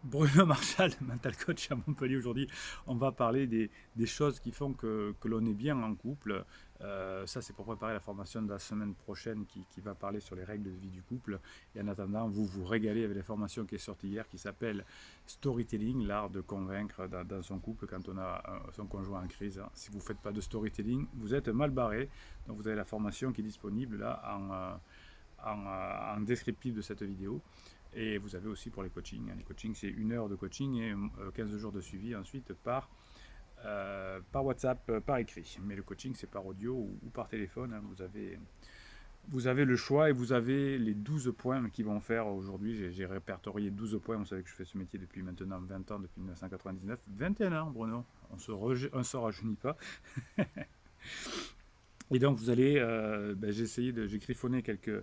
Bruno Marchal, mental coach à Montpellier aujourd'hui. On va parler des choses qui font que l'on est bien en couple. Ça, c'est pour préparer la formation de la semaine prochaine qui va parler sur les règles de vie du couple. Et en attendant, vous vous régalez avec la formation qui est sortie hier qui s'appelle Storytelling, l'art de convaincre dans son couple quand on a son conjoint en crise. Si vous ne faites pas de storytelling, vous êtes mal barré. Donc vous avez la formation qui est disponible là en descriptif de cette vidéo. Et vous avez aussi pour les coachings. Les coachings, c'est 1 heure de coaching et 15 jours de suivi ensuite par WhatsApp, par écrit. Mais le coaching, c'est par audio ou par téléphone. Hein. Vous avez le choix et vous avez les 12 points qui vont faire aujourd'hui. J'ai répertorié 12 points. Vous savez que je fais ce métier depuis maintenant 20 ans, depuis 1999. 21 ans, Bruno. On se rajeunit pas. Et donc, vous allez, j'ai griffonné quelques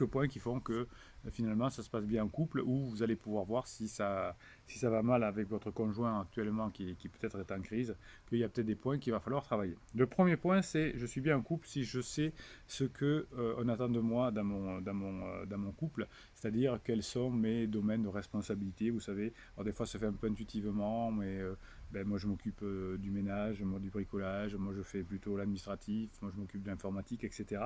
points qui font que finalement ça se passe bien en couple ou vous allez pouvoir voir si ça va mal avec votre conjoint actuellement qui peut-être est en crise, qu'il y a peut-être des points qu'il va falloir travailler. Le premier point, c'est je suis bien en couple si je sais ce que on attend de moi dans mon couple, c'est-à-dire quels sont mes domaines de responsabilité. Vous savez, alors des fois ça fait un peu intuitivement, mais moi je m'occupe du ménage, moi du bricolage, moi je fais plutôt l'administratif, moi je m'occupe de l'informatique, etc.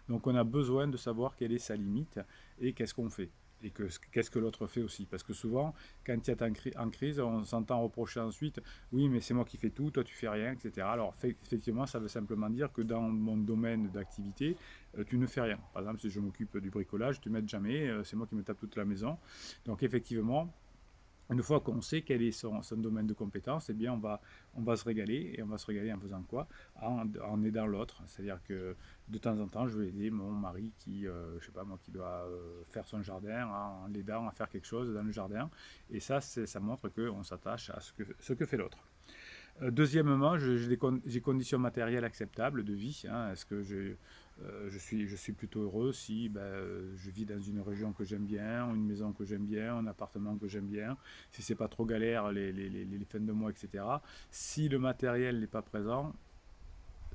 Donc on a besoin de savoir quelle est sa limite et qu'est-ce qu'on fait. Et qu'est-ce que l'autre fait aussi. Parce que souvent, quand il est en crise, on s'entend reprocher ensuite, oui, mais c'est moi qui fais tout, toi tu fais rien, etc. Alors effectivement, ça veut simplement dire que dans mon domaine d'activité, tu ne fais rien. Par exemple, si je m'occupe du bricolage, tu m'aides jamais, c'est moi qui me tape toute la maison. Donc effectivement, une fois qu'on sait quel est son domaine de compétence, eh bien on va se régaler. Et on va se régaler en faisant quoi? En aidant l'autre. C'est-à-dire que de temps en temps, je vais aider mon mari je sais pas moi, qui doit faire son jardin, en l'aidant à faire quelque chose dans le jardin. Et ça montre qu'on s'attache à ce que fait l'autre. Deuxièmement, j'ai conditions matérielles acceptables de vie. Hein. Est-ce que je suis plutôt heureux si je vis dans une région que j'aime bien, une maison que j'aime bien, un appartement que j'aime bien, si c'est pas trop galère les fins de mois, etc. Si le matériel n'est pas présent,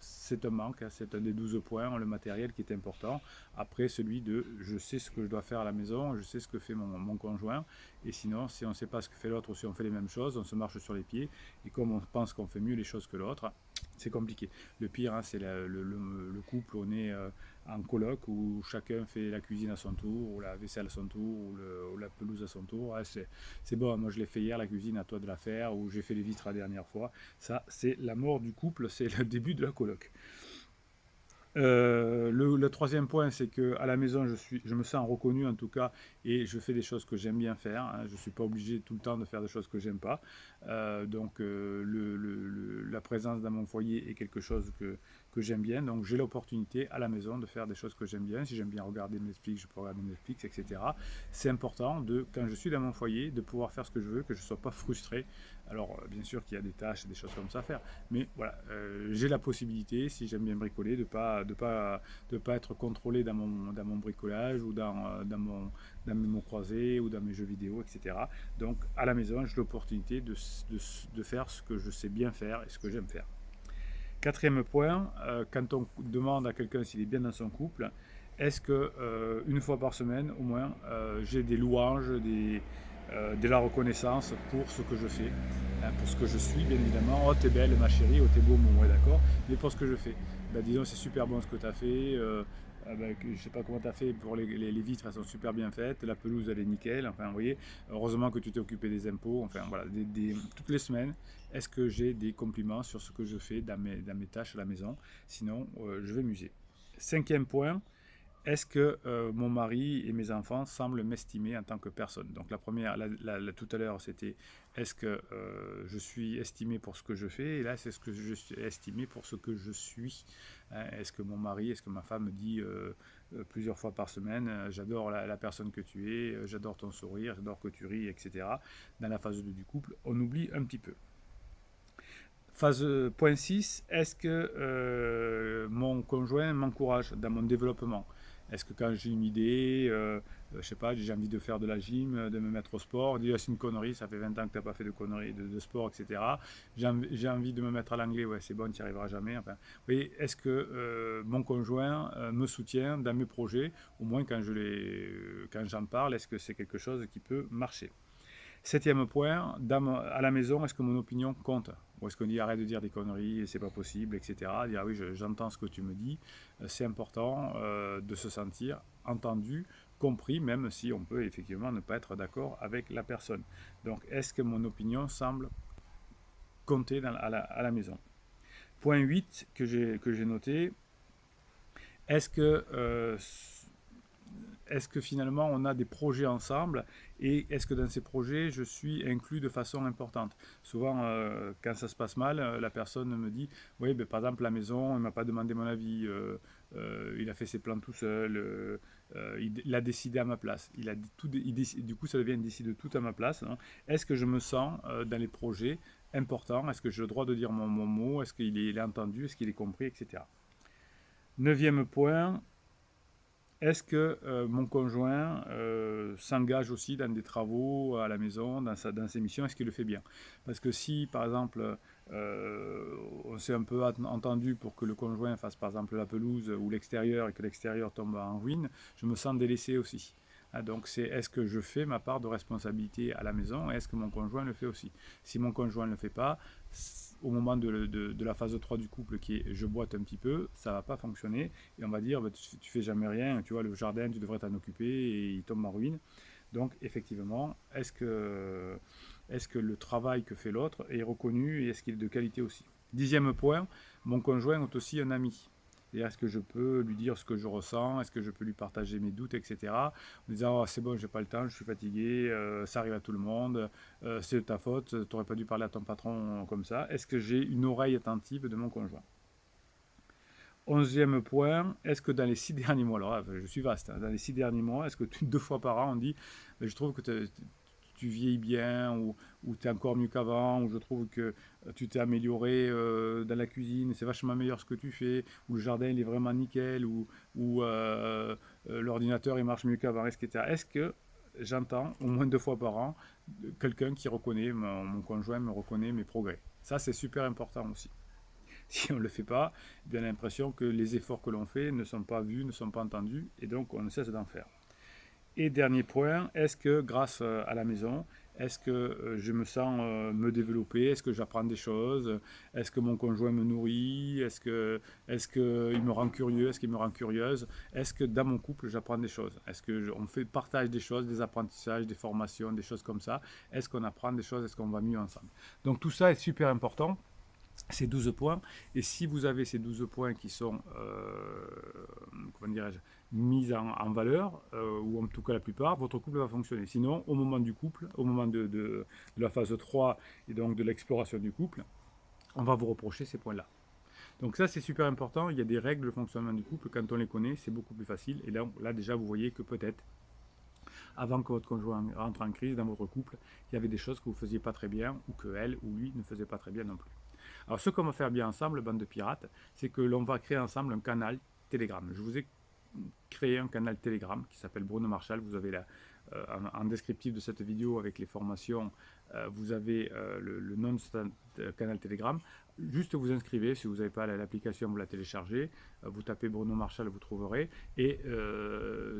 c'est un manque, hein, c'est un des 12 points, le matériel qui est important. Après, celui de je sais ce que je dois faire à la maison, je sais ce que fait mon conjoint, et sinon, si on ne sait pas ce que fait l'autre ou si on fait les mêmes choses, on se marche sur les pieds, et comme on pense qu'on fait mieux les choses que l'autre, c'est compliqué. Le pire, hein, c'est le couple, on est en coloc où chacun fait la cuisine à son tour, ou la vaisselle à son tour, ou la pelouse à son tour. Ah, c'est bon, moi je l'ai fait hier, la cuisine, à toi de la faire, ou j'ai fait les vitres la dernière fois. Ça, c'est la mort du couple, c'est le début de la coloc. Le troisième point, c'est que à la maison, je me sens reconnu en tout cas, et je fais des choses que j'aime bien faire. Hein. Je ne suis pas obligé tout le temps de faire des choses que j'aime pas. Donc, la présence dans mon foyer est quelque chose que j'aime bien. Donc, j'ai l'opportunité à la maison de faire des choses que j'aime bien. Si j'aime bien regarder Netflix, je peux regarder Netflix, etc. C'est important quand je suis dans mon foyer, de pouvoir faire ce que je veux, que je ne sois pas frustré. Alors, bien sûr qu'il y a des tâches et des choses comme ça à faire, mais voilà, j'ai la possibilité, si j'aime bien bricoler, de pas être contrôlé dans mon bricolage ou dans mes mots croisés ou dans mes jeux vidéo, etc. Donc à la maison, j'ai l'opportunité de faire ce que je sais bien faire et ce que j'aime faire. Quatrième point, quand on demande à quelqu'un s'il est bien dans son couple, est-ce que une fois par semaine au moins, j'ai des louanges, de la reconnaissance pour ce que je fais, hein, pour ce que je suis bien évidemment. Oh t'es belle ma chérie, oh t'es beau mon ouais d'accord, mais pour ce que je fais. Disons c'est super bon ce que tu as fait, je sais pas comment tu as fait pour les vitres, elles sont super bien faites, la pelouse elle est nickel, enfin vous voyez, heureusement que tu t'es occupé des impôts, enfin voilà, toutes les semaines, est-ce que j'ai des compliments sur ce que je fais dans mes tâches à la maison? Sinon, je vais m'user. Cinquième point, est-ce que mon mari et mes enfants semblent m'estimer en tant que personne? Donc la première, tout à l'heure, c'était est-ce que je suis estimé pour ce que je fais? Et là, c'est ce que je suis estimé pour ce que je suis. Hein, est-ce que mon mari, est-ce que ma femme me dit plusieurs fois par semaine, j'adore la personne que tu es, j'adore ton sourire, j'adore que tu ris, etc. Dans la phase 2 du couple, on oublie un petit peu. Phase point 6, est-ce que mon conjoint m'encourage dans mon développement? Est-ce que quand j'ai une idée, je sais pas, j'ai envie de faire de la gym, de me mettre au sport, on dit ah, c'est une connerie, ça fait 20 ans que tu n'as pas fait de conneries, de sport, etc. J'ai envie de me mettre à l'anglais, ouais c'est bon, tu n'y arriveras jamais. Enfin, vous voyez, est-ce que mon conjoint me soutient dans mes projets, au moins quand j'en parle, est-ce que c'est quelque chose qui peut marcher? Septième point, à la maison, est-ce que mon opinion compte? Ou est-ce qu'on dit arrête de dire des conneries, c'est pas possible, etc. Dire ah oui, j'entends ce que tu me dis. C'est important de se sentir entendu, compris, même si on peut effectivement ne pas être d'accord avec la personne. Donc, est-ce que mon opinion semble compter à la maison? Point 8 que j'ai noté, est-ce que est-ce que finalement on a des projets ensemble et est-ce que dans ces projets je suis inclus de façon importante? Souvent, quand ça se passe mal, la personne me dit oui, ben, par exemple, la maison, il ne m'a pas demandé mon avis, il a fait ses plans tout seul, il a décidé à ma place. Du coup, ça devient il décide tout à ma place, hein. Est-ce que je me sens dans les projets importants? Est-ce que j'ai le droit de dire mon mot? Est-ce qu'il est entendu? Est-ce qu'il est compris, etc. Neuvième point, est-ce que mon conjoint s'engage aussi dans des travaux à la maison, dans ses missions? Est-ce qu'il le fait bien? Parce que si, par exemple, on s'est un peu entendu pour que le conjoint fasse, par exemple, la pelouse ou l'extérieur et que l'extérieur tombe en ruine, je me sens délaissé aussi. Ah, donc, est-ce que je fais ma part de responsabilité à la maison et est-ce que mon conjoint le fait aussi? Si mon conjoint ne le fait pas, au moment de la phase 3 du couple qui est je boite un petit peu, ça ne va pas fonctionner et on va dire bah, tu fais jamais rien, tu vois, le jardin, tu devrais t'en occuper et il tombe en ruine. Donc, effectivement, est-ce que le travail que fait l'autre est reconnu et est-ce qu'il est de qualité aussi? Dixième point, mon conjoint est aussi un ami. Est-ce que je peux lui dire ce que je ressens? Est-ce que je peux lui partager mes doutes, etc. En disant oh, c'est bon, j'ai pas le temps, je suis fatigué, ça arrive à tout le monde, c'est de ta faute, tu n'aurais pas dû parler à ton patron comme ça. Est-ce que j'ai une oreille attentive de mon conjoint? Onzième point, est-ce que dans les 6 derniers mois, alors là, je suis vaste, hein, dans les 6 derniers mois, est-ce que 2 fois par an on dit je trouve que tu vieillis bien ou tu es encore mieux qu'avant ou je trouve que tu t'es amélioré dans la cuisine, c'est vachement meilleur ce que tu fais ou le jardin il est vraiment nickel ou l'ordinateur il marche mieux qu'avant, etc. Est-ce que j'entends au moins 2 fois par an quelqu'un qui reconnaît, mon conjoint me reconnaît mes progrès? Ça c'est super important aussi. Si on ne le fait pas, on a l'impression que les efforts que l'on fait ne sont pas vus, ne sont pas entendus, et donc on ne cesse d'en faire. Et dernier point, est-ce que grâce à la maison, est-ce que je me sens me développer? Est-ce que j'apprends des choses? Est-ce que mon conjoint me nourrit? Est-ce qu'il me rend curieux? Est-ce qu'il me rend curieuse? Est-ce que dans mon couple, j'apprends des choses? Est-ce qu'on partage des choses, des apprentissages, des formations, des choses comme ça? Est-ce qu'on apprend des choses? Est-ce qu'on va mieux ensemble? Donc tout ça est super important, ces 12 points. Et si vous avez ces 12 points qui sont comment dirais-je, mis en valeur, ou en tout cas la plupart, votre couple va fonctionner. Sinon, au moment du couple, au moment de la phase 3 et donc de l'exploration du couple, on va vous reprocher ces points-là. Donc ça, c'est super important. Il y a des règles de fonctionnement du couple. Quand on les connaît, c'est beaucoup plus facile. Et là déjà, vous voyez que peut-être, avant que votre conjoint rentre en crise dans votre couple, il y avait des choses que vous ne faisiez pas très bien, ou que elle ou lui ne faisait pas très bien non plus. Alors ce qu'on va faire bien ensemble, bande de pirates, c'est que l'on va créer ensemble un canal Telegram. Je vous ai créé un canal Telegram qui s'appelle Bruno Marshall. Vous avez en descriptif de cette vidéo avec les formations, vous avez le nom de ce canal Telegram. Juste vous inscrivez, si vous n'avez pas l'application, vous la téléchargez, vous tapez Bruno Marshall, vous trouverez. Et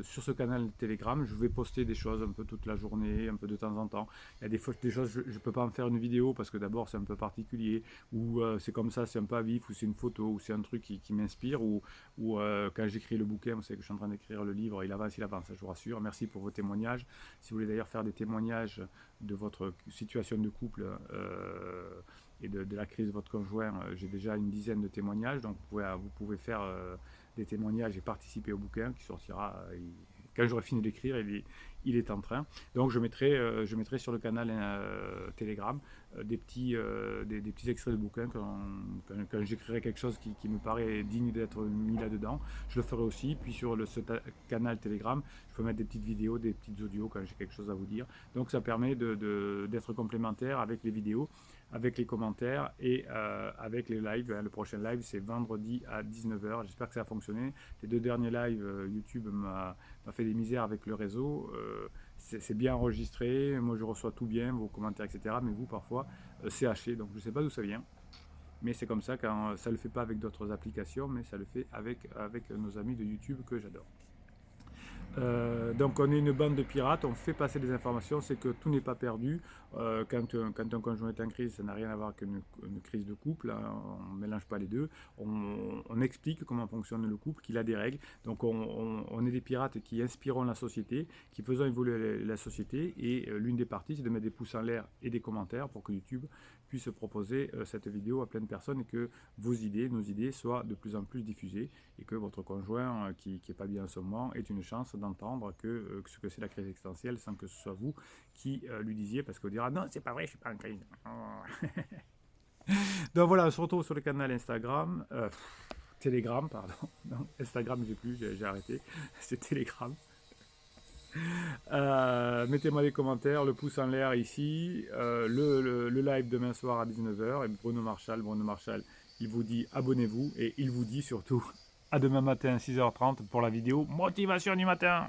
sur ce canal Telegram, je vais poster des choses un peu toute la journée, un peu de temps en temps. Il y a des choses, je ne peux pas en faire une vidéo parce que d'abord c'est un peu particulier, ou c'est comme ça, c'est un peu à vif, ou c'est une photo, ou c'est un truc qui m'inspire, ou quand j'écris le bouquin, vous savez que je suis en train d'écrire le livre, il avance, je vous rassure. Merci pour vos témoignages. Si vous voulez d'ailleurs faire des témoignages de votre situation de couple et de la crise de votre conjoint, j'ai déjà une dizaine de témoignages, donc vous pouvez faire des témoignages et participer au bouquin qui sortira quand j'aurai fini d'écrire. il est en train. Donc je mettrai sur le canal Telegram des petits extraits de bouquins quand j'écrirai quelque chose qui me paraît digne d'être mis là-dedans. Je le ferai aussi. Puis sur canal Telegram, je peux mettre des petites vidéos, des petites audios quand j'ai quelque chose à vous dire. Donc ça permet d'être complémentaire avec les vidéos, avec les commentaires et avec les lives. Le prochain live, c'est vendredi à 19h. J'espère que ça a fonctionné. Les 2 derniers lives, YouTube m'a fait des misères avec le réseau. C'est bien enregistré, moi je reçois tout bien, vos commentaires, etc. Mais vous, parfois, c'est haché, donc je ne sais pas d'où ça vient. Mais c'est comme ça, quand ça ne le fait pas avec d'autres applications, mais ça le fait avec nos amis de YouTube que j'adore. Donc on est une bande de pirates, on fait passer des informations, c'est que tout n'est pas perdu. Quand un conjoint est en crise, ça n'a rien à voir qu'une crise de couple, hein, on ne mélange pas les deux. On explique comment fonctionne le couple, qu'il a des règles. Donc on est des pirates qui inspirons la société, qui faisons évoluer la société. Et l'une des parties, c'est de mettre des pouces en l'air et des commentaires pour que YouTube puisse proposer cette vidéo à plein de personnes et que vos idées, nos idées soient de plus en plus diffusées et que votre conjoint qui n'est pas bien en ce moment ait une chance d'entendre ce que c'est la crise existentielle sans que ce soit vous qui lui disiez, parce qu'on dira non, c'est pas vrai, je suis pas en crise. Donc voilà, on se retrouve sur le canal Instagram, Telegram, pardon. Non, Instagram, j'ai plus, j'ai arrêté, c'est Telegram. Mettez-moi des commentaires, le pouce en l'air ici, le live demain soir à 19h, et Bruno Marchal, il vous dit abonnez-vous, et il vous dit surtout à demain matin 6h30 pour la vidéo Motivation du matin.